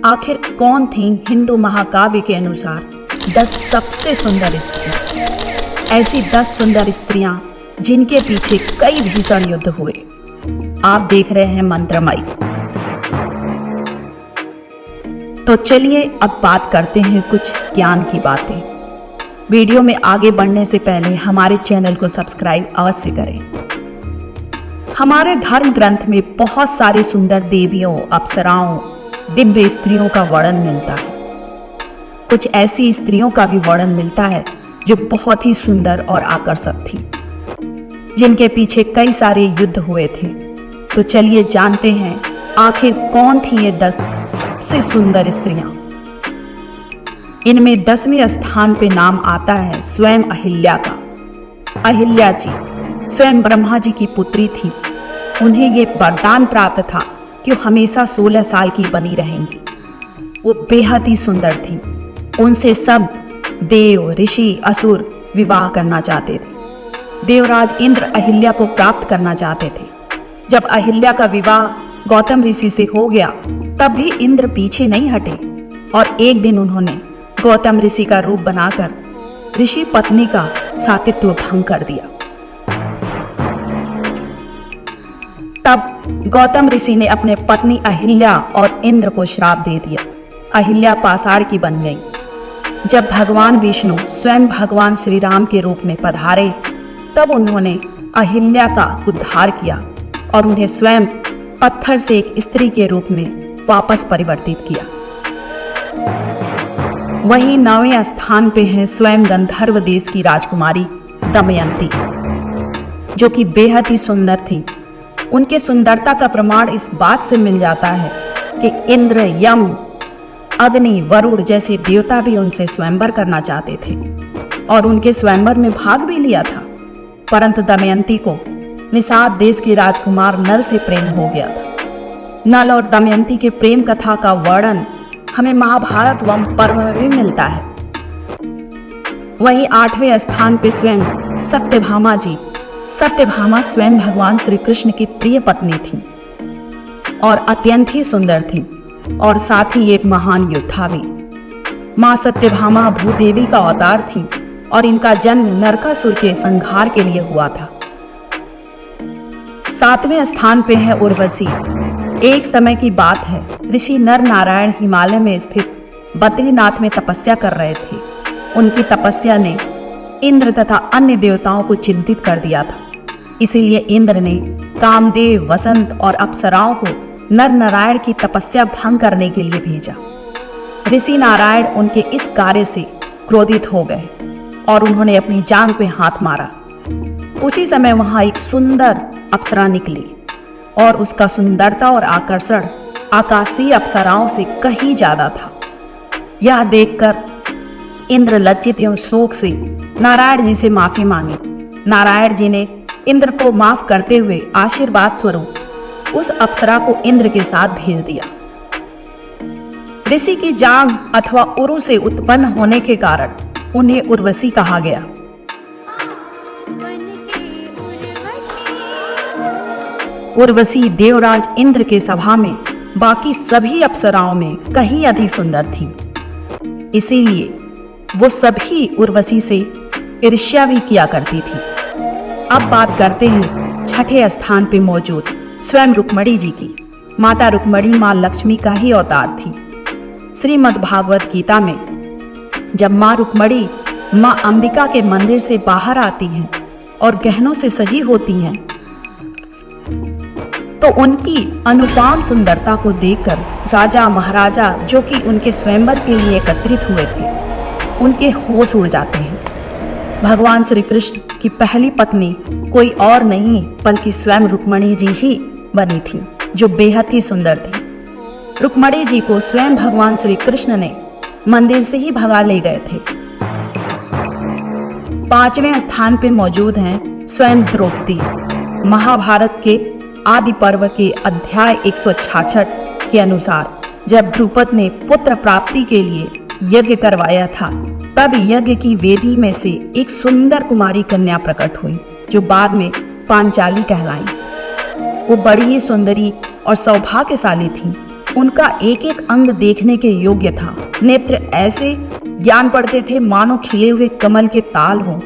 आखिर कौन थी हिंदू महाकाव्य के अनुसार 10 सबसे सुंदर स्त्रियां? ऐसी 10 सुंदर स्त्रियां जिनके पीछे कई भीषण युद्ध हुए। आप देख रहे हैं मंत्रमयी। तो चलिए अब बात करते हैं कुछ ज्ञान की बातें। वीडियो में आगे बढ़ने से पहले हमारे चैनल को सब्सक्राइब अवश्य करें। हमारे धर्म ग्रंथ में बहुत सारी सुंदर देवियों, अप्सराओं, दिव्य स्त्रियों का वर्णन मिलता है। कुछ ऐसी स्त्रियों का भी वर्णन मिलता है जो बहुत ही सुंदर और आकर्षक थी, जिनके पीछे कई सारे युद्ध हुए थे। तो चलिए जानते हैं आखिर कौन थी ये 10 सबसे सुंदर स्त्रियां। इनमें 10वें स्थान पे नाम आता है स्वयं अहिल्या का। अहिल्या जी स्वयं ब्रह्मा जी की पुत्री थी। उन्हें ये वरदान प्राप्त था कि वो हमेशा 16 साल की बनी रहेंगी। वो बेहद ही सुंदर थी। उनसे सब देव, ऋषि, असुर विवाह करना चाहते थे। देवराज इंद्र अहिल्या को प्राप्त करना चाहते थे। जब अहिल्या का विवाह गौतम ऋषि से हो गया, तब भी इंद्र पीछे नहीं हटे और एक दिन उन्होंने गौतम ऋषि का रूप बनाकर ऋषि पत्नी का सातित्व भंग कर दिया। तब गौतम ऋषि ने अपने पत्नी अहिल्या और इंद्र को श्राप दे दिया। अहिल्या पाषाण की बन गई। जब भगवान विष्णु स्वयं भगवान श्री राम के रूप में पधारे, तब उन्होंने अहिल्या का उद्धार किया और उन्हें स्वयं पत्थर से एक स्त्री के रूप में वापस परिवर्तित किया। वहीं 9वें स्थान पे है स्वयं गंधर्व देश की राजकुमारी दमयंती, जो कि बेहद ही सुंदर थी। उनके सुंदरता का प्रमाण इस बात से मिल जाता है कि इंद्र, यम, अग्नि, वरुण जैसे देवता भी उनसे स्वयंवर करना चाहते थे और उनके स्वयंवर में भाग भी लिया था, परंतु दमयंती को निषाद देश के राजकुमार नल से प्रेम हो गया था। नल और दमयंती के प्रेम कथा का वर्णन हमें महाभारत व पर्व में भी मिलता है। वहीं 8वें स्थान पे स्वयं सत्यभामा जी। सत्यभामा स्वयं भगवान श्री कृष्ण की प्रिय पत्नी थी और अत्यंत ही सुंदर थी और साथ ही एक महान योद्धा भी। मां सत्यभामा भूदेवी का अवतार थी और इनका जन्म नरकासुर के संहार के लिए हुआ था। 7वें स्थान पे है उर्वशी। एक समय की बात है, ऋषि नर नारायण हिमालय में स्थित बद्रीनाथ में तपस्या कर रहे थे। उनकी तपस्या ने इंद्र तथा अन्य देवताओं को चिंतित कर दिया था। इसीलिए इंद्र ने कामदेव, वसंत और अप्सराओं को नर नारायण की तपस्या भंग करने के लिए भेजा। ऋषि नारायण उनके इस कार्य से क्रोधित हो गए और उन्होंने अपनी जान पे हाथ मारा। उसी समय वहां एक सुंदर अप्सरा निकली और उसका सुंदरता और आकर्षण आकाशीय अप्सराओं से कहीं ज्यादा था। यह देखकर इंद्र लज्जित एवं शोक से नारायण जी से माफी मांगी। नारायण जी ने इंद्र को माफ करते हुए आशीर्वाद स्वरूप उस अप्सरा को इंद्र के साथ भेज दिया। ऋषि की जांघ अथवा उरु से उत्पन्न होने के कारण उन्हें उर्वशी कहा गया। उर्वशी देवराज इंद्र के सभा में बाकी सभी अप्सराओं में कहीं अधिक सुंदर थी। इसीलिए वो सभी उर्वशी से ईर्ष्या भी किया करती थी। अब बात करते हैं 6ठे स्थान पे मौजूद स्वयं रुक्मणी जी की। माता रुक्मणी मां लक्ष्मी का ही अवतार थी। श्रीमद् भागवत गीता में जब मां रुक्मणी मां अंबिका के मंदिर से बाहर आती हैं और गहनों से सजी होती हैं, तो उनकी अनुपम सुंदरता को देखकर राजा महाराजा जो कि उनके स्वयंवर के लिए एकत्रित हुए थे, उनके होश उड़ जाते हैं। भगवान श्री कृष्ण की पहली पत्नी कोई और नहीं बल्कि स्वयं रुक्मणी जी ही बनी थी, जो बेहद ही सुंदर थी। रुक्मणी जी को स्वयं भगवान श्री कृष्ण ने मंदिर से ही भगा ले गए थे। 5वें स्थान पे मौजूद हैं स्वयं द्रौपदी। महाभारत के आदि पर्व के अध्याय 166 के अनुसार जब द्रुपद ने पुत्र प्राप्ति के लिए यज्ञ करवाया था, तब यज्ञ की वेदी में से एक सुंदर कुमारी कन्या प्रकट हुई, जो बाद में पांचाली कहलाई। वो बड़ी ही सुंदरी और सौभाग्यशाली थी। उनका एक एक अंग देखने के योग्य था। नेत्र ऐसे ज्ञान पड़ते थे मानो खिले हुए कमल के ताल हों,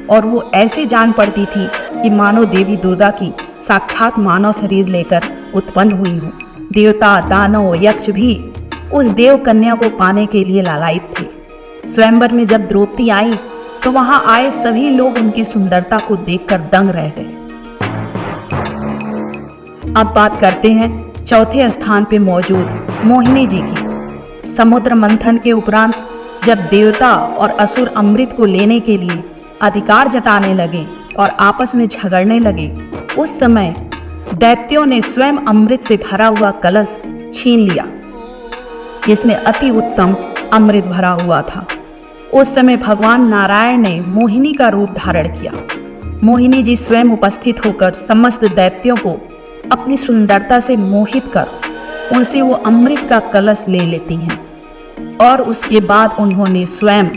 और वो ऐसे जान पड़ती थी कि मानो देवी दुर्गा की साक्षात मानव शरीर लेकर उत्पन्न हुई हो। देवता, दानव, यक्ष भी उस देव कन्या को पाने के लिए लालायित थे। स्वयंवर में जब द्रौपदी आई तो वहां आए सभी लोग उनकी सुंदरता को देखकर दंग रह गए। अब बात करते हैं चौथे स्थान पे मौजूद मोहिनी जी की। समुद्र मंथन के उपरांत जब देवता और असुर अमृत को लेने के लिए अधिकार जताने लगे और आपस में झगड़ने लगे, उस समय दैत्यों ने स्वयं अमृत से भरा हुआ कलश छीन लिया जिसमें अति उत्तम अमृत भरा हुआ था। उस समय भगवान नारायण ने मोहिनी का रूप धारण किया। मोहिनी जी स्वयं उपस्थित होकर समस्त दैत्यों को अपनी सुंदरता से मोहित कर उनसे वो अमृत का कलश ले लेती हैं, और उसके बाद उन्होंने स्वयं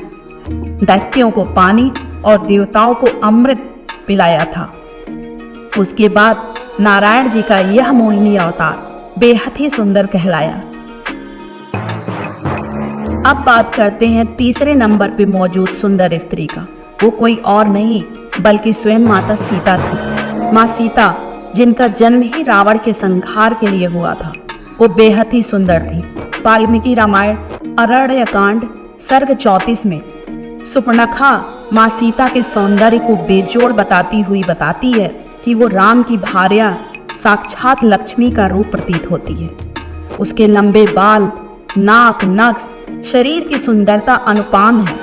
दैत्यों को पानी और देवताओं को अमृत पिलाया था। उसके बाद नारायण जी का यह मोहिनी अवतार बेहद ही सुंदर कहलाया। अब बात करते हैं तीसरे नंबर पे मौजूद सुंदर स्त्री का। वो कोई और नहीं बल्कि स्वयं माता सीता थी। माँ सीता, जिनका जन्म ही रावण के संहार के लिए हुआ था, वो बेहद ही सुंदर थी। वाल्मीकि रामायण अरण्य कांड सर्ग 34 में सुपर्णखा माँ सीता के सौंदर्य को बेजोड़ बताती हुई बताती है कि वो राम की भार्या साक्षात लक्ष्मी का रूप प्रतीत होती है। उसके लंबे बाल, नाक, नक्श, शरीर की सुंदरता अनुपान है।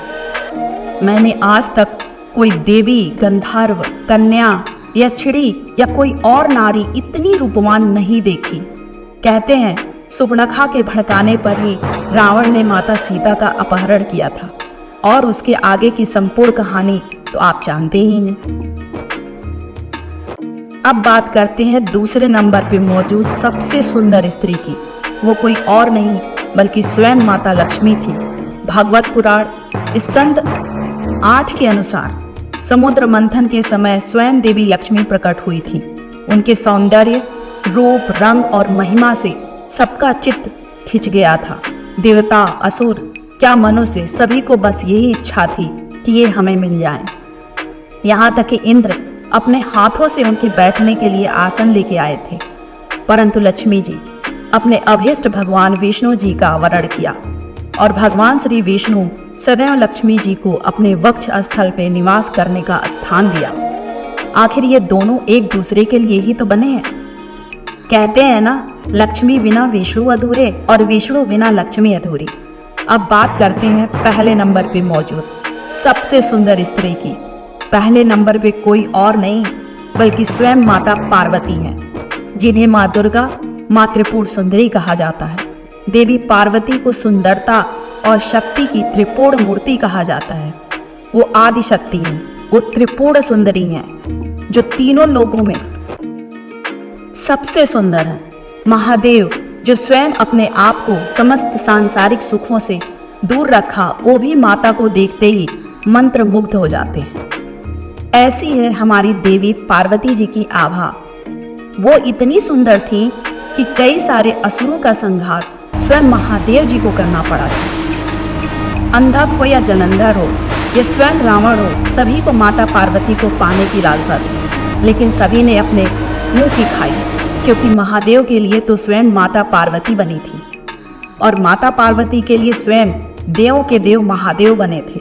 मैंने आज तक कोई देवी, गंधर्व, कन्या, यक्षिणी या कोई और नारी इतनी रूपवान नहीं देखी। कहते हैं सुपर्णखा के भड़काने पर ही रावण ने माता सीता का अपहरण किया था, और उसके आगे की संपूर्ण कहानी तो आप जानते ही हैं। अब बात करते हैं दूसरे नंबर पे मौजूद सबसे सुंदर स्त्री की। वो कोई और नहीं बल्कि स्वयं माता लक्ष्मी थी। भागवत पुराण स्कंद 8 के अनुसार समुद्र मंथन के समय स्वयं देवी लक्ष्मी प्रकट हुई थी। उनके सौंदर्य, रूप, रंग और महिमा से सबका चित्त खिंच गया था। देवता, असुर, क्या मनुष्य, सभी को बस यही इच्छा थी कि ये हमें मिल जाएं। यहाँ तक कि इंद्र अपने हाथों से उनके बैठने के लिए आसन लेके आए थे, परंतु लक्ष्मी जी अपने अभीष्ट भगवान विष्णु जी का वरण किया, और भगवान श्री विष्णु सदैव लक्ष्मी जी को अपने वक्ष स्थल पे निवास करने का स्थान दिया। आखिर ये दोनों एक दूसरे के लिए ही तो बने हैं। कहते हैं ना, लक्ष्मी बिना विष्णु अधूरे और विष्णु बिना लक्ष्मी अधूरी। अब बात करते हैं पहले नंबर पे मौजूद सबसे सुंदर स्त्री की। पहले नंबर पे कोई और नहीं बल्कि स्वयं माता पार्वती हैं, जिन्हें माँ दुर्गा, माँ त्रिपुर सुंदरी कहा जाता है। देवी पार्वती को सुंदरता और शक्ति की त्रिपुर मूर्ति कहा जाता है। वो आदि शक्ति है, वो त्रिपुर सुंदरी है, जो तीनों लोगों में सबसे सुंदर है। महादेव, जो स्वयं अपने आप को समस्त सांसारिक सुखों से दूर रखा, वो भी माता को देखते ही मंत्र मुग्ध हो जाते हैं। ऐसी है हमारी देवी पार्वती जी की आभा। वो इतनी सुंदर थी कि कई सारे असुरों का संहार स्वयं महादेव जी को करना पड़ा था। अंधक हो या जलंधर हो या स्वयं रावण हो, सभी को माता पार्वती को पाने की लालसा थी, लेकिन सभी ने अपने मुंह की खाई, क्योंकि महादेव के लिए तो स्वयं माता पार्वती बनी थी, और माता पार्वती के लिए स्वयं देवों के देव महादेव बने थे।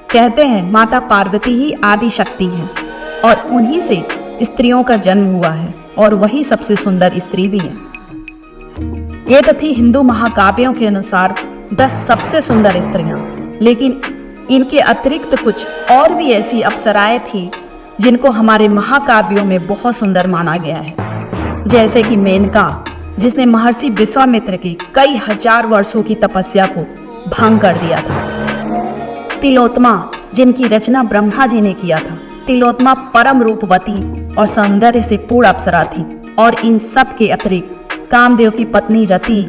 कहते हैं माता पार्वती ही आदि शक्ति हैं, और उन्हीं से स्त्रियों का जन्म हुआ है, और वही सबसे सुंदर स्त्री भी है। ये तो थी हिंदू महाकाव्यों के अनुसार 10 सबसे सुंदर स्त्रियां, लेकिन इनके अतिरिक्त कुछ और भी ऐसी अप्सराएं थी जिनको हमारे महाकाव्यों में बहुत सुंदर माना गया है। जैसे कि मेनका, जिसने महर्षि विश्वामित्र की कई हजार वर्षों की तपस्या को भंग कर दिया था। तिलोत्तमा, जिनकी रचना ब्रह्मा जी ने किया था। तिलोत्तमा परम रूपवती और सौंदर्य से पूर्ण अप्सरा थी, और इन सब के अतिरिक्त कामदेव की पत्नी रति,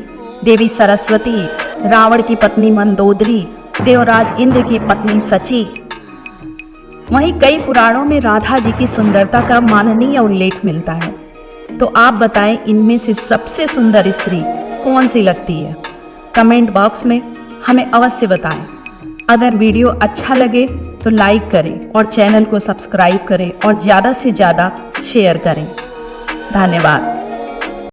देवी सरस्वती, रावण की पत्नी मंदोदरी, देवराज इंद्र की पत्नी सची। वहीं कई पुराणों में राधा जी की सुंदरता का माननीय उल्लेख मिलता है। तो आप बताएं, इनमें से सबसे सुंदर स्त्री कौन सी लगती है? कमेंट बॉक्स में हमें अवश्य बताएं। अगर वीडियो अच्छा लगे तो लाइक करें और चैनल को सब्सक्राइब करें और ज़्यादा से ज़्यादा शेयर करें। धन्यवाद।